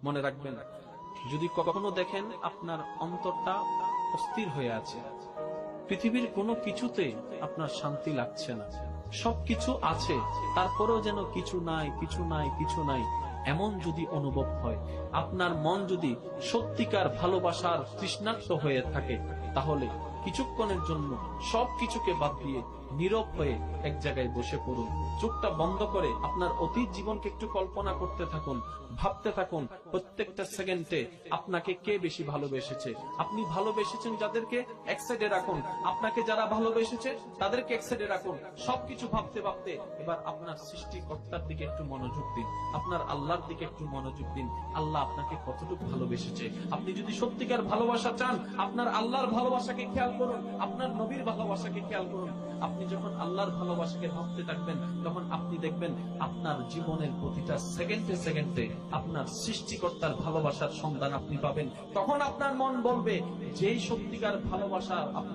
মনে রাখবেন, যদি কখনো দেখেন আপনার অন্তরটা অস্থির হয়ে আছে, পৃথিবীর কোনো কিছুতে আপনার শান্তি লাগছে না, সবকিছু আছে তারপরেও যেন কিছু নাই, কিছু নাই, কিছু নাই, এমন যদি অনুভব হয়, আপনার মন যদি সত্যিকার ভালোবাসার তৃষ্ণার্ত হয়ে থাকে, তাহলে কিছুক্ষণের জন্য সবকিছুকে বাদ দিয়ে নীরব হয়ে এক জায়গায় বসে পড়ুন। চোখটা বন্ধ করে আপনার অতীত জীবনকে একটু কল্পনা করতে থাকুন, ভাবতে থাকুন প্রত্যেকটা সেকেন্ডে আপনাকে কে বেশি ভালোবেসেছে। আপনি ভালোবেসেছেন যাদেরকে, এক সাইডে রাখুন। আপনাকে যারা ভালোবেসেছে তাদেরকে এক সাইডে রাখুন। সবকিছু ভাবতে ভাবতে এবার আপনার সৃষ্টিকর্তার দিকে একটু মনোযোগ দিন, আপনার আল্লাহর দিকে একটু মনোযোগ দিন। আল্লাহ আপনাকে কতটুকু ভালোবেসেছে। আপনি যদি সত্যিকার ভালোবাসা চান, আপনার আল্লাহর ভালোবাসাকে খেয়াল করুন, আপনার নবীর ভালোবাসাকে খেয়াল করুন। আপনি যখন আল্লাহর ভালোবাসাকে ভাবতে থাকবেন, তখন আপনি দেখবেন আপনার জীবনের প্রতিটা সেকেন্ডে সেকেন্ডে আপনার সৃষ্টিকর্তার ভালোবাসার সন্ধান আপনি পাবেন। তখন আপনার মন বলবে, যেই সত্যিকার ভালোবাসা আপনি